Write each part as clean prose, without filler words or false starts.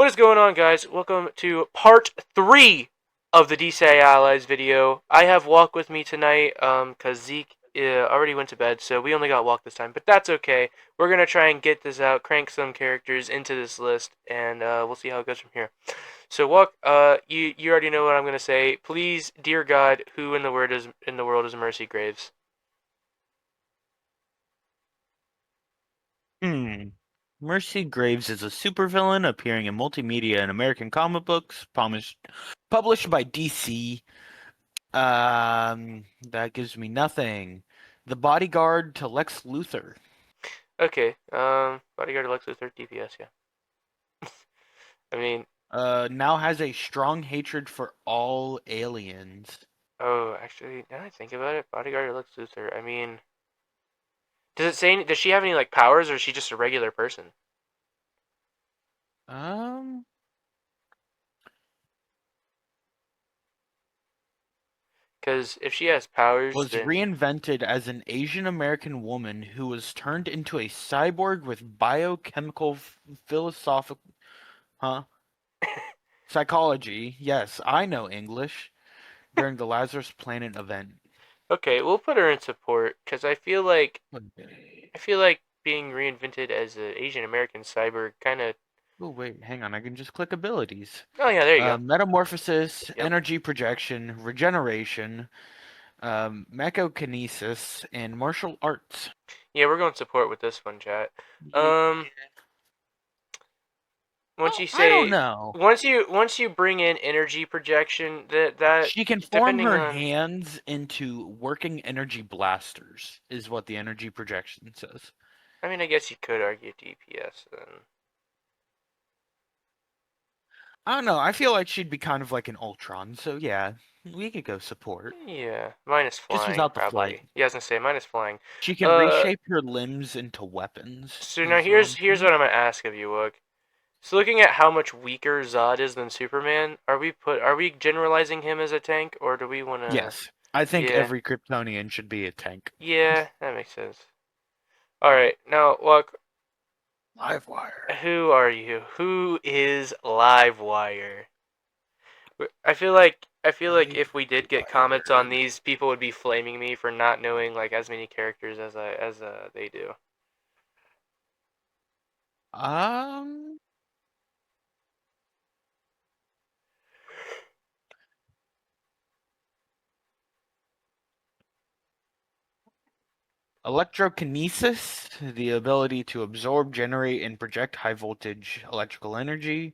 What is going on, guys? Welcome to part 3 of the DCI Allies video. I have Walk with me tonight, because Zeke already went to bed, so we only got Walk this time, but that's okay. We're going to try and get this out, crank some characters into this list, and we'll see how it goes from here. So, Walk, you already know what I'm going to say. Please, dear God, who in the world is Mercy Graves? Mercy Graves is a supervillain appearing in multimedia and American comic books, published by DC. That gives me nothing. The bodyguard to Lex Luthor. Okay, Bodyguard Lex Luthor, DPS, yeah. I mean, Now has a strong hatred for all aliens. oh, actually, now I think about it, Bodyguard Lex Luthor, I mean, does it say? Does she have any like powers, or is she just a regular person? Um, Because if she has powers, was then reinvented as an Asian American woman who was turned into a cyborg with biochemical philosophical, huh? Psychology. Yes, I know English. During the Lazarus Planet event. okay, we'll put her in support. Because Okay. I feel like being reinvented as an Asian American cyber kind of. Oh wait, hang on. I can just click abilities. Oh yeah, there you go. Metamorphosis, Yep. energy projection, regeneration, mechokinesis, and martial arts. Yeah, we're going support with this one, chat. Yeah. Um, once Oh, you I don't say, know. once you bring in energy projection, that She can form depending her on. hands into working energy blasters, is what the energy projection says. I mean, I guess you could argue DPS then. I don't know. I feel like she'd be kind of like an Ultron, so yeah, we could go support. Yeah, minus Just flying without the flight. probably. Yeah, I was gonna say minus flying. She can Uh, reshape her limbs into weapons, so now is what here's I'm here's saying. what I'm gonna ask of you, Wook. So looking at how much weaker Zod is than Superman, are we generalizing him as a tank, or do we want to? Yes. I think Yeah, every Kryptonian should be a tank. yeah, that makes sense. All right, now look, Livewire. who are you? Who is Livewire? I feel like if we did get comments on Livewire. these, people would be flaming me for not knowing like as many characters as they do. Um, Electrokinesis, the ability to absorb, generate, and project high voltage electrical energy.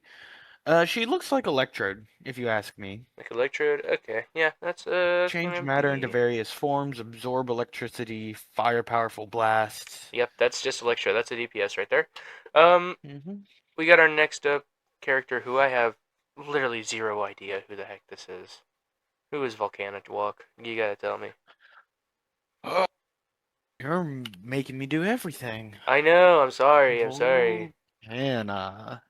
She looks like Electrode, if you ask me. Like Electrode. Okay, yeah, that's Change gonna matter into be. various forms, absorb electricity, fire powerful blasts. Yep, that's just Electrode. That's a DPS right there. Um, hmm we got our next up character who I have literally zero idea who the heck this is. Who is Volcanic Walk? You gotta tell me. Oh, you're making me do everything. I know. I'm sorry. I'm sorry. Volcana.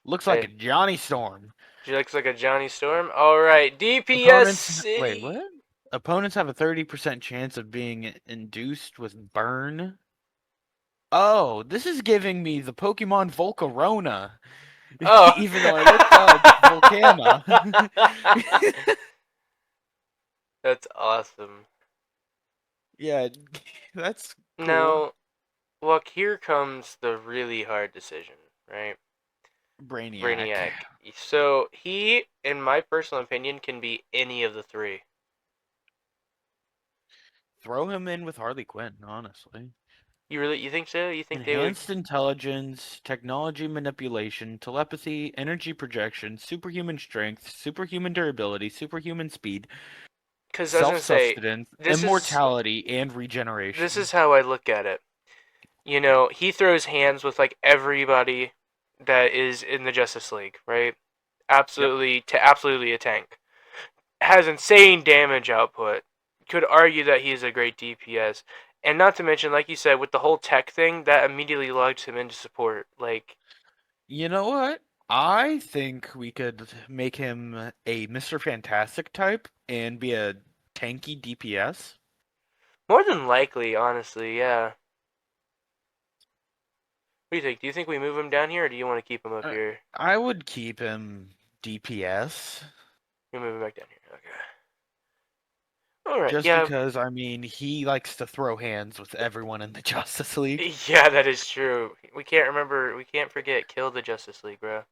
Looks like I, a Johnny Storm. she looks like a Johnny Storm. All right, DPS Opponents. Wait, City. what? Opponents have a 30% chance of being induced with burn. Oh, this is giving me the Pokemon Volcarona. Oh. Even though I looked up Volcana. That's awesome. Yeah, that's cool. Now, look, here comes the really hard decision, right? Brainiac. Brainiac. So he, in my personal opinion, can be any of the three. Throw him in with Harley Quinn, honestly. You think so? You think they would? Enhanced intelligence, technology manipulation, telepathy, energy projection, superhuman strength, superhuman durability, superhuman speed, Because I was gonna say, self-sustenance, this is immortality, and this regeneration. is how I look at it. You know, he throws hands with like everybody that is in the Justice League, right? Yep. Absolutely a tank. Has insane damage output. Could argue that he is a great DPS. And not to mention, like you said, with the whole tech thing, that immediately logs him into support. Like, You know what? I think we could make him a Mr. Fantastic type and be a tanky DPS. more than likely, honestly, yeah. do you think? Do you think we move him down here, or do you want to keep him up Uh, here? I would keep him DPS. We move him back down here. Okay. All right. Just Yeah. because, I mean, he likes to throw hands with everyone in the Justice League. Yeah, that is true. We can't remember. We can't forget. Kill the Justice League, bro.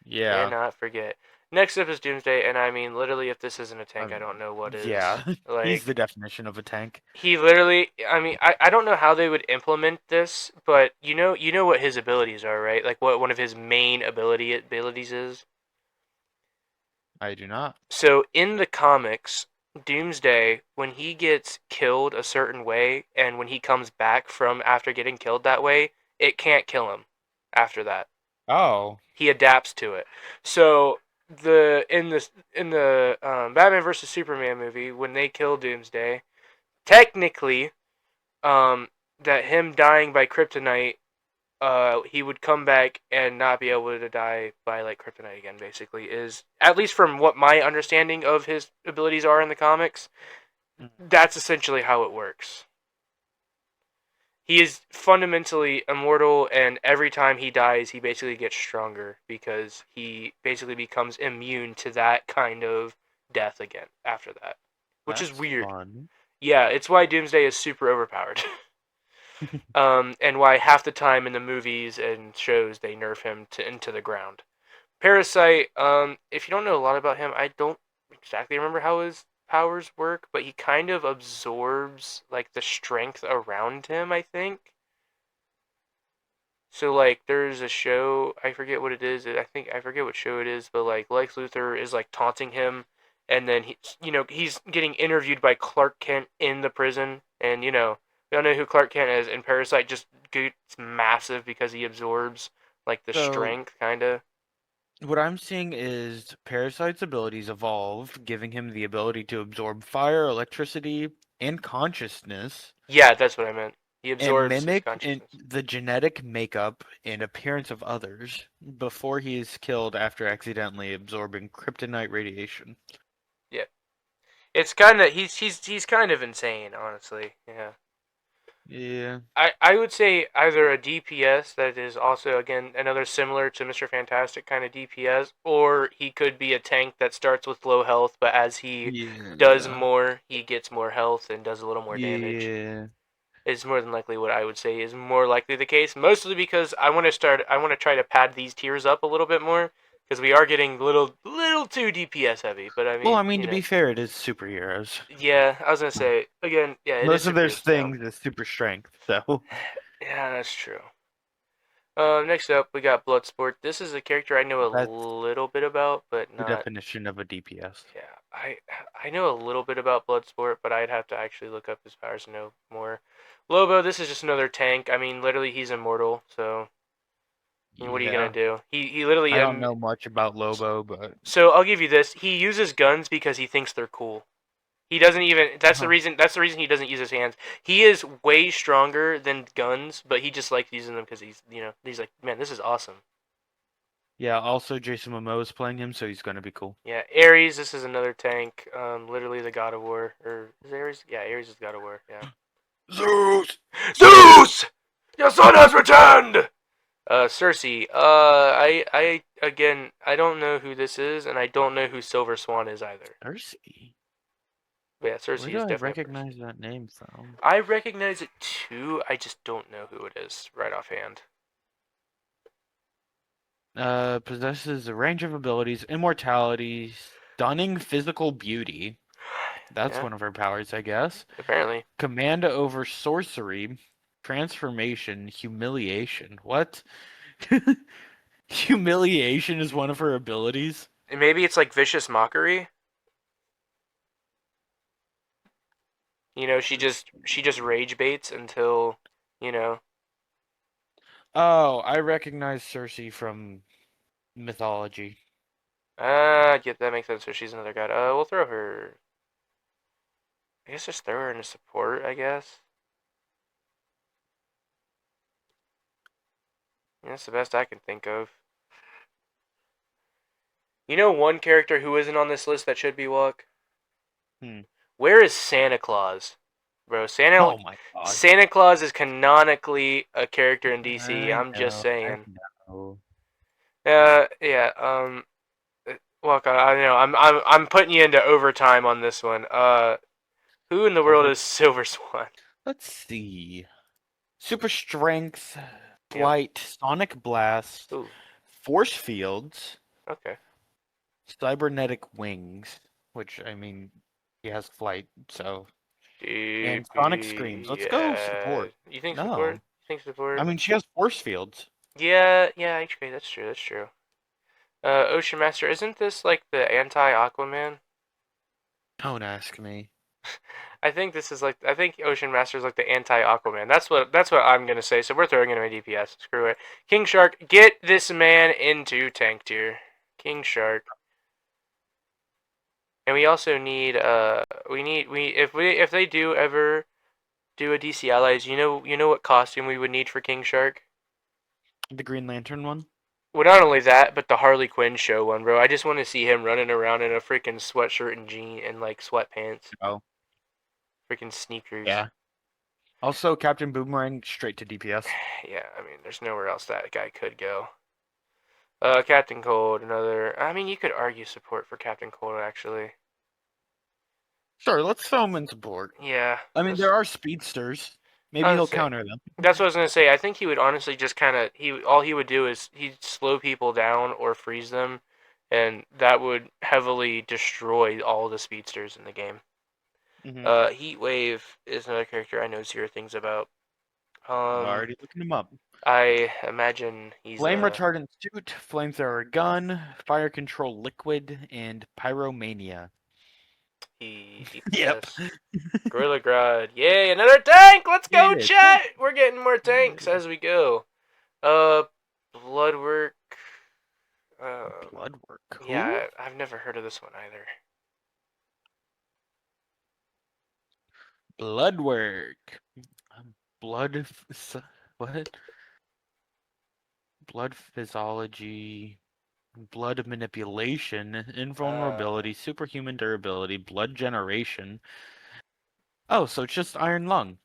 Yeah. Cannot forget. Next up is Doomsday, and I mean, literally, if this isn't a tank, I Um, don't know what is. yeah. He's the Like, definition of a tank. he literally. I mean, I don't know how they would implement this, but you know what his abilities are, right? Like, what one of his main abilities is. I do not. So in the comics, Doomsday, when he gets killed a certain way, and when he comes back from after getting killed that way, it can't kill him after that. Oh. He adapts to it. So in the Batman versus Superman movie, when they kill Doomsday, technically, um, that him dying by kryptonite, he would come back and not be able to die by like kryptonite again. Basically, is at least from what my understanding of his abilities are in the comics. Mm. That's essentially how it works. He is fundamentally immortal, and every time he dies, he basically gets stronger because he basically becomes immune to that kind of death again after that, which is That's weird. fun. Yeah, it's why Doomsday is super overpowered. And why half the time in the movies and shows they nerf him into the ground. Parasite, if you don't know a lot about him, I don't exactly remember how his powers work, but he kind of absorbs like the strength around him, I think. So like there's a show, I forget what it is. I think I forget what show it is, but like Lex Luthor is like taunting him, and then he's getting interviewed by Clark Kent in the prison, and we all know who Clark Kent is, and Parasite just gets massive because he absorbs like the So, strength kind of. what I'm seeing is Parasite's abilities evolve, giving him the ability to absorb fire, electricity, and consciousness, Yeah, that's what I meant. He and absorbs his mimic consciousness. the genetic makeup and appearance of others before he is killed after accidentally absorbing kryptonite radiation. Yeah, it's kind of he's kind of insane, honestly. Yeah. Yeah. I would say either a DPS that is also again another similar to Mr. Fantastic kind of DPS, or he could be a tank that starts with low health, but as he does Yeah. more, he gets more health and does a little more damage. Yeah. Is more than likely what I would say is more likely the case. Mostly because I want to try to pad these tiers up a little bit more because we are getting little too DPS heavy. But I Well, mean, I mean, to be fair, it is superheroes. yeah, I was gonna say again, yeah, it is Most of their superhero style. things is super strength, so Yeah, that's true. Next up, we got Bloodsport. This is a character I know a that's little bit about, but the not. definition of a DPS. Yeah, I know a little bit about Bloodsport, but I'd have to actually look up his powers to know more. Lobo, this is just another tank. I mean, literally, he's immortal. So, I mean, what are you gonna Yeah. do? He literally I don't know much about Lobo, but So I'll give you this. He uses guns because he thinks they're cool. He doesn't even. That's the huh. reason. That's the reason he doesn't use his hands. He is way stronger than guns, but he just likes using them because he's like, man, this is awesome. Yeah, also Jason Momoa is playing him, so he's gonna be cool. Yeah, Ares. This is another tank. Literally the God of War, or is Ares? Yeah, Ares is God of War. Yeah. Zeus! Zeus, your son has returned. Cersei. I again, I don't know who this is, and I don't know who Silver Swan is either. Cersei? But yeah, Where Cersei do is I definitely a person. recognize that name from? I recognize it too. I just don't know who it is right offhand. Possesses a range of abilities, immortality, stunning physical beauty. That's Yeah, one of her powers, I guess. apparently. Command over sorcery, transformation, humiliation. What? Humiliation is one of her abilities? And maybe it's like vicious mockery. Let's She just rage baits until, you know. Oh, I recognize Cersei from mythology. Yeah, that makes sense. So she's another god. We'll throw her. I guess just throw her into support. I guess. Yeah, that's the best I can think of. You know one character who isn't on this list that should be Walk? Hmm. Where is Santa Claus? bro. Oh my God. Santa Claus is canonically a character in DC. I I'm just know. I saying. know. Yeah. Well, I know. I'm putting you into overtime on this one. Who in the world Over. is Silver Swan? Let's see. Super strength, Yep. flight, sonic blast, Ooh. force fields, Okay. cybernetic wings, which I mean, he has flight, so and sonic screams. Let's go DPS. support. You think support? No, You think I support? mean she has force fields. Yeah. HP. That's true. That's true. Ocean Master. Isn't this like the anti Aquaman? Don't ask me. I think this is like I think Ocean Master is like the anti Aquaman. That's what I'm gonna say. So we're throwing in a DPS. Screw it. King Shark, get this man into tank tier. King Shark. And we also need we if they do ever do a DC Allies, you know what costume we would need for King Shark? The Green Lantern one. Well, not only that, but the Harley Quinn show one, bro. I just want to see him running around in a freaking sweatshirt and jean and like sweatpants, Oh, freaking sneakers. yeah. Also, Captain Boomerang straight to DPS. Yeah, I mean, there's nowhere else that guy could go. Captain Cold, another. I mean, you could argue support for Captain Cold actually. Sure, let's throw him in support. Yeah, I mean, just there are speedsters. Maybe I he'll would say counter them. that's what I was gonna say. I think he would honestly just kind of he all he would do is he'd slow people down or freeze them, and that would heavily destroy all the speedsters in the game. Hmm. Heat Wave is another character I know zero things about. Already looking him up. I imagine he's Flame retardant suit, flamethrower gun, fire control liquid, and pyromania. Yep. DPS. Gorilla Grodd. Yay, another tank! Let's go, Yeah, chat! We're getting more tanks as we go. Uh, Bloodwork. blood work. Who? Yeah, I've never heard of this one either. Blood work. Blood. What? Blood physiology. Blood manipulation. Invulnerability. Superhuman durability. Blood generation. Oh, so it's just iron lung.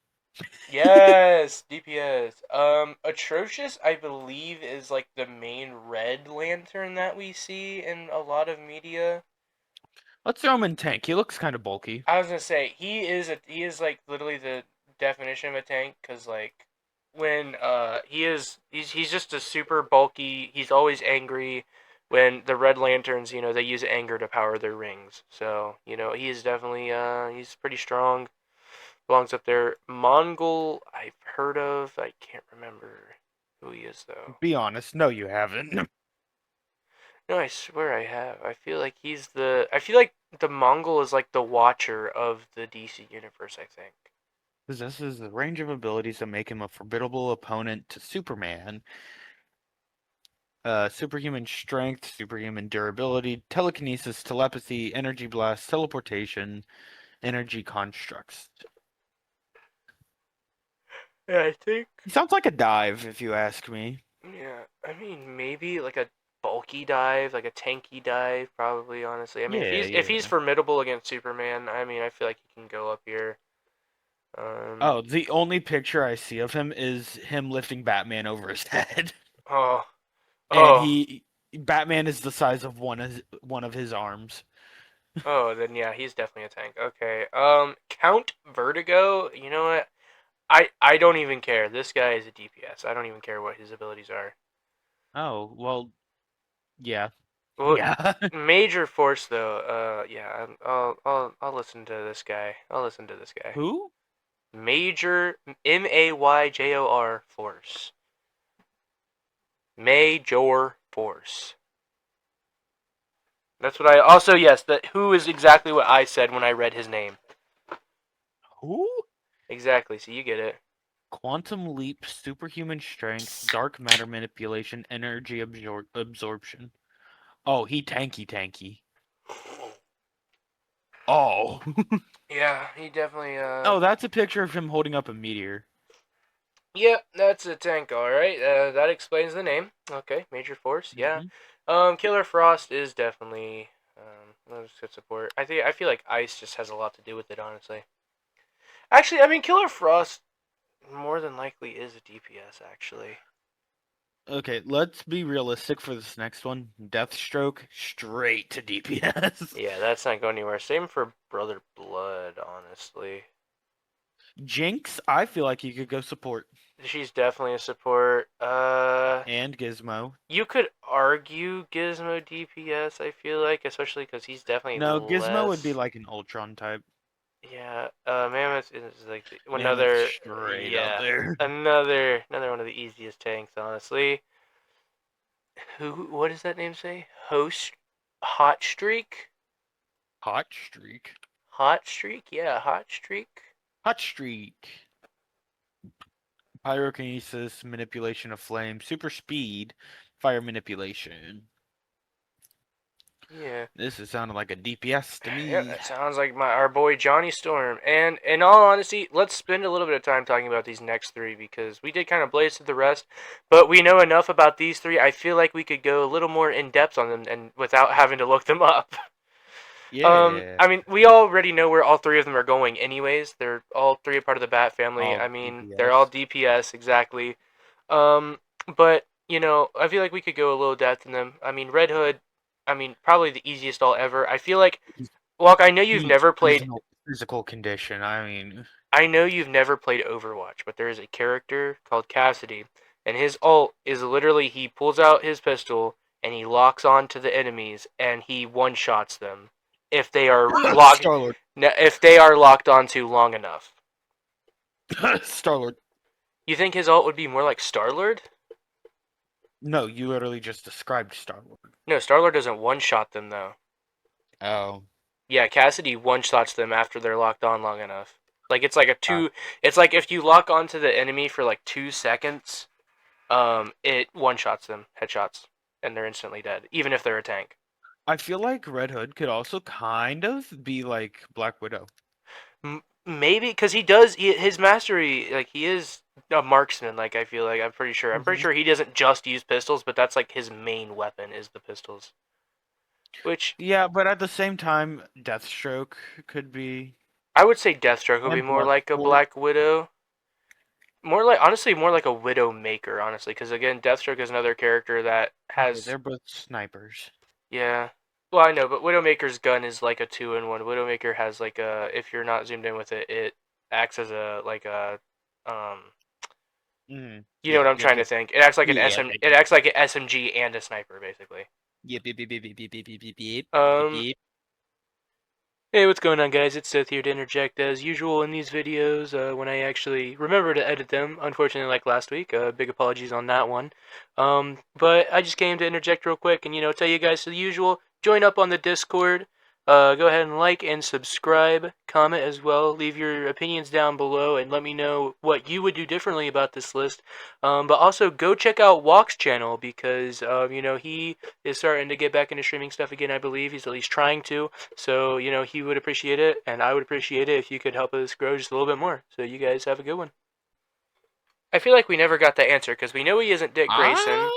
Yes, DPS. Atrocious, I believe, is like the main red lantern that we see in a lot of media. Let's throw him in tank. He looks kind of bulky. I was gonna say he is like literally the definition of a tank because like when he's just a super bulky. He's always angry. When the Red Lanterns, they use anger to power their rings. So he is definitely he's pretty strong. Belongs up there. Mongol, I've heard of. I can't remember who he is though. Be honest. No, you haven't. No, I swear I have. I feel like he's the. I feel like the Mongol is like the Watcher of the DC universe. I think. Possesses a range of abilities that make him a formidable opponent to Superman. Superhuman strength, superhuman durability, telekinesis, telepathy, energy blast, teleportation, energy constructs. Yeah, I think. He sounds like a dive, if you ask me. Yeah, I mean maybe like a bulky dive, like a tanky dive, probably. Honestly, I mean Yeah, if he's yeah. formidable against Superman, I mean I feel like he can go up here. Um. Oh, the only picture I see of him is him lifting Batman over his head. Oh. And Oh. Batman is the size of one of his arms. Oh. Then yeah, he's definitely a tank. Okay. Count Vertigo. You know what? I don't even care. This guy is a DPS. I don't even care what his abilities are. Oh, well, yeah. Well, Yeah. Major Force though. Yeah. I'll listen to this guy. I'll listen to this guy. Who? Major Mayjor Force. Major Force. That's what I also yes. That who is exactly what I said when I read his name. Who? Exactly. So you get it. Quantum leap, superhuman strength, dark matter manipulation, energy absorption. Oh, he tanky. Oh. Yeah, he definitely. Oh, that's a picture of him holding up a meteor. Yeah, that's a tank, all right. That explains the name. Okay, Major Force. Yeah. Hmm. Killer Frost is definitely good support. I feel like Ice just has a lot to do with it, honestly. Actually, I mean, Killer Frost more than likely is a DPS, actually. Okay, let's be realistic for this next one. Deathstroke straight to DPS. Yeah, that's not going anywhere. Same for Brother Blood, honestly. Jinx, I feel like you could go support. She's definitely a support. And Gizmo. You could argue Gizmo DPS, I feel like, especially because he's definitely No, Gizmo would be less. like an Ultron type. Yeah, Mammoth is like Mammoth another, straight up yeah, there. another one of the easiest tanks, honestly. What does that name say? Host, Hot Streak, Hot Streak. Hot Streak, yeah, Hot Streak. Hot Streak. Pyrokinesis, manipulation of flame, super speed, fire manipulation. Yeah. This is sounding like a DPS to Yeah, me. that sounds like our boy Johnny Storm. And in all honesty, let's spend a little bit of time talking about these next three because we did kind of blaze through the rest, but we know enough about these three. I feel like we could go a little more in depth on them and without having to look them up. Yeah. I mean, we already know where all three of them are going, anyways. They're all three a part of the Bat family. All I mean, they're all DPS. DPS exactly. Um, but I feel like we could go a little depth in them. I mean, Red Hood. I mean, probably the easiest all ever. I feel like He's Walk. I know you've peak never played. physical condition. I mean, I know you've never played Overwatch, but there is a character called Cassidy, and his ult is literally he pulls out his pistol and he locks on to the enemies and he one shots them if they are locked Star-Lord. if they are locked onto long enough. Star-Lord. You think his ult would be more like Star-Lord? No, you literally just described Star-Lord. No, Star-Lord doesn't one shot them though. Oh. Yeah, Cassidy one shots them after they're locked on long enough. Like it's like a God. two. It's like if you lock onto the enemy for like 2 seconds, it one shots them, headshots, and they're instantly dead, even if they're a tank. I feel like Red Hood could also kind of be like Black Widow. Maybe because his mastery, like he is a marksman. Like I feel like I'm pretty sure. I'm pretty Hmm. sure he doesn't just use pistols, but that's like his main weapon is the pistols. Which Yeah, but at the same time, Deathstroke could be, I would say Deathstroke would be and more like a Bloodsport. Black Widow. More like honestly, more like a Widow Maker. Honestly, because again, Deathstroke is another character that Okay, has they're both snipers. yeah. Well, I know, but Widowmaker's gun is like a two-in-one. Widowmaker has like a if you're not zoomed in with it, it acts as a like a um Mm. you know what Yep, I'm yep, trying to yep. think. It acts like an Yeah. SM it acts like an SMG and a sniper basically. Yep, yep, yep, yep, yep, yep, yep, yep, yep, yep, Um yep. Hey, what's going on, guys? It's Seth here to interject as usual in these videos when I actually remember to edit them. Unfortunately, like last week, big apologies on that one. But I just came to interject real quick and tell you guys the usual. Join up on the Discord. Go ahead and like and subscribe, comment as well. Leave your opinions down below and let me know what you would do differently about this list. But also go check out Walk's channel because he is starting to get back into streaming stuff again. I believe he's at least trying to. So, he would appreciate it, and I would appreciate it if you could help us grow just a little bit more. So, you guys have a good one. I feel like we never got that answer because we know he isn't Dick Ah, Grayson.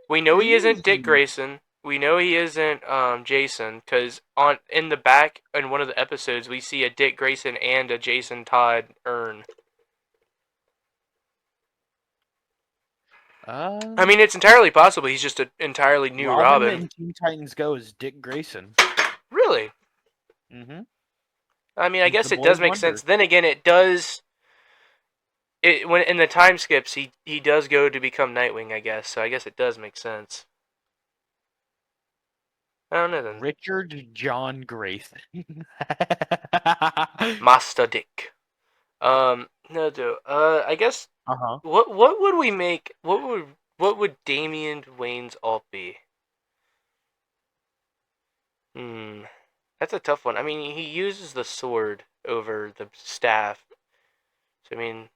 We know he isn't Dick easy. Grayson. We know he isn't Jason because on in the back in one of the episodes we see a Dick Grayson and a Jason Todd urn. I Um, mean, it's entirely possible he's just an entirely new Robin Robin. in Teen Titans Go is Dick Grayson. Really? Mm-hmm. I mean, I He's the guess it boy does make sense. wonder. Then again, it does when in the time skips he does go to become Nightwing, I guess. So I guess it does make sense. I don't know then. Richard John Grayson. Master Dick. No, dude. I guess Uh-huh. what would we make? What would Damian Wayne's alt be? Hmm, that's a tough one. I mean, he uses the sword over the staff. So I mean,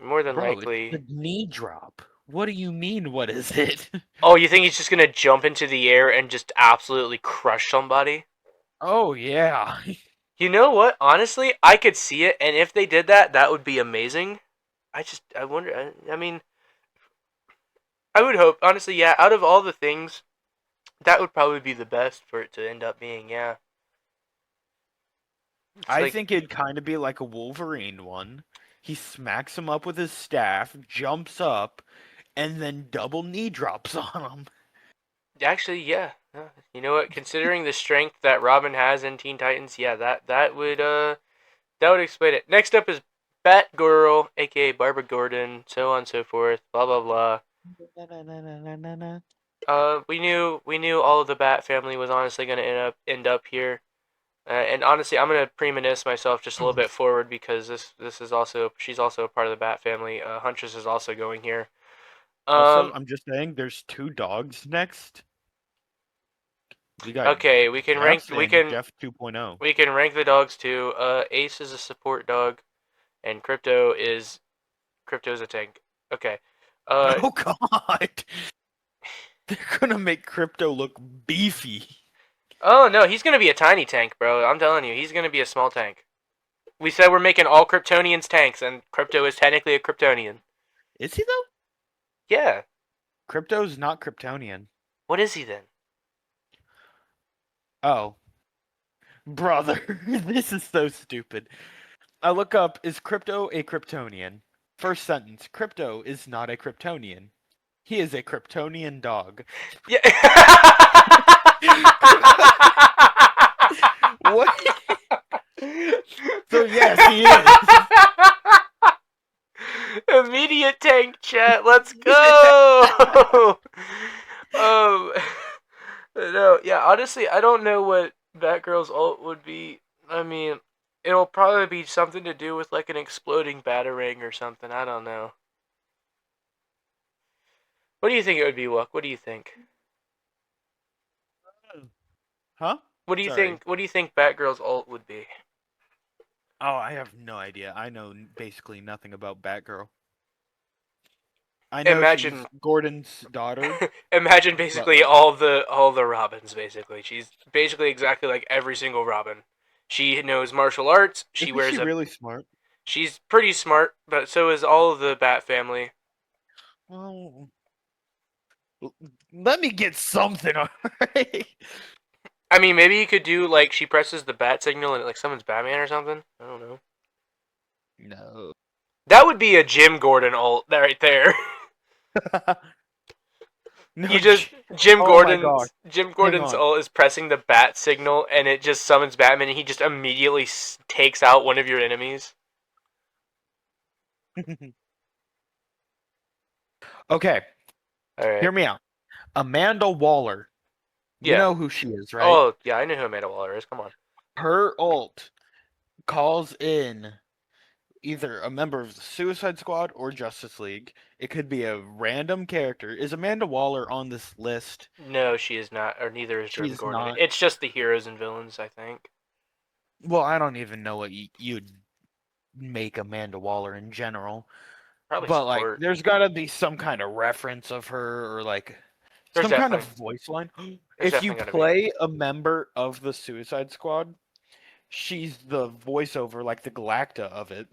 more than Bro, it's likely. the knee drop. What do you mean, what is it? Oh, you think he's just gonna jump into the air and just absolutely crush somebody? Oh, yeah. You know what? Honestly, I could see it, and if they did that, that would be amazing. I wonder. I mean, I would hope, honestly, yeah. Out of all the things, that would probably be the best for it to end up being, yeah. It's I like think it'd kind of be like a Wolverine one. He smacks him up with his staff, jumps up, and then double knee drops on him. actually, yeah. You know what? Considering the strength that Robin has in Teen Titans, yeah, that would explain it. Next up is Batgirl, aka Barbara Gordon, so on and so forth. Blah blah blah. We knew all of the Bat family was honestly going to end up here. And honestly, I'm gonna premonition myself just a little bit forward because this is also she's also a part of the Bat family. Huntress is also going here. Also, Um, I'm just saying, there's two dogs next. We got okay, Jeff's and Jeff 2.0. we can rank the dogs too. Ace is a support dog, and Crypto's a tank. Okay. Uh, Oh God, they're gonna make Crypto look beefy. oh no, he's gonna be a tiny tank, bro. I'm telling you, he's gonna be a small tank. We said we're making all Kryptonians tanks, and Crypto is technically a Kryptonian. Is he though? Yeah. Crypto's not Kryptonian. What is he then? Oh, brother, this is so stupid. I look up, is Crypto a Kryptonian? First sentence, Crypto is not a Kryptonian. He is a Kryptonian dog. Yeah. What? So yes, he is. Immediate tank chat. Let's go. um, no, yeah. Honestly, I don't know what Batgirl's ult would be. I mean, it'll probably be something to do with like an exploding batarang or something. I don't know. What do you think it would be, Luck? What do you think? Huh? What do you Sorry. think? What do you think Batgirl's ult would be? Oh, I have no idea. I know basically nothing about Batgirl. I know she's Imagine, Gordon's daughter, imagine but basically like, all the Robins. Basically, she's basically exactly like every single Robin. She knows martial arts. She isn't wears she a. really smart? She's pretty smart, but so is all of the Bat family. Well, let me get something alright. I mean, maybe you could do like she presses the bat signal and it like summons Batman or something. I don't know. No. That would be a Jim Gordon ult right there. No. You just Jim Oh my gosh. Hang Gordon's on. ult is pressing the bat signal and it just summons Batman and he just immediately takes out one of your enemies. Okay, All right. hear me out. Amanda Waller. You Yeah. know who she is, right? Oh yeah, I know who Amanda Waller is. Come on. Her ult calls in either a member of the Suicide Squad or Justice League. It could be a random character. Is Amanda Waller on this list? No, she is not, or neither is Jim She's Gordon. not. It's just the heroes and villains, I think. Well, I don't even know what you'd make Amanda Waller in general. Probably But like, support. there's gotta be some kind of reference of her or like There's some kind of definitely voice line. there's If you definitely gonna be. play a member of the Suicide Squad, she's the voiceover, like the Galacta of it.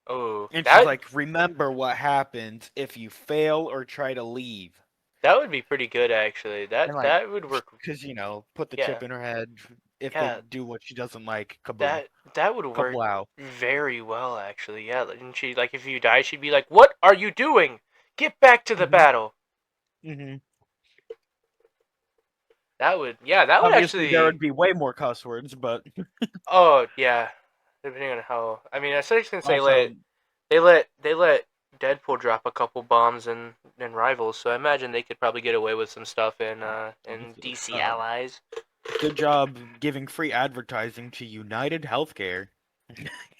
Oh, And she's that like, remember what happens if you fail or try to leave. that would be pretty good actually. That And like, that would work. because, put the Yeah, chip in her head. If they yeah. do what she doesn't like, kaboom. That would work Kablow. very well actually. Yeah, and she like if you die, she'd be like, "What are you doing? Get back to the hmm battle." hmm That would Obviously, there actually. would be way more cuss words, but Oh yeah, depending on how. I mean, I was gonna say also, they let Deadpool drop a couple bombs in Rivals, so I imagine they could probably get away with some stuff in obviously, DC Allies. good job giving free advertising to United Healthcare.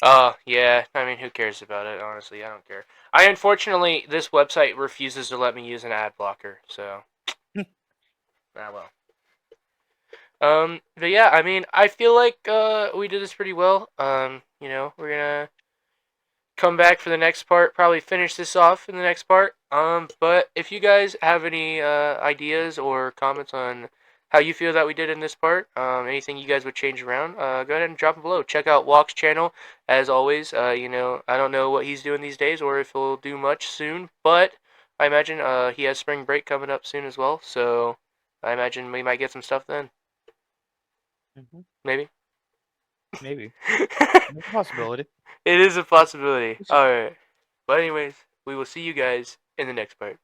Oh yeah, I mean, who cares about it? Honestly, I don't care. I unfortunately this website refuses to let me use an ad blocker, so ah well. But yeah, I mean, I feel like we did this pretty well. We're gonna come back for the next part. Probably finish this off in the next part. But if you guys have any ideas or comments on how you feel that we did in this part, anything you guys would change around, go ahead and drop it below. Check out Walk's channel as always. I don't know what he's doing these days or if he'll do much soon, but I imagine he has spring break coming up soon as well. So I imagine we might get some stuff then. Mhm. Maybe. Maybe. it It's a possibility. is a possibility. All right. But anyways, we will see you guys in the next part.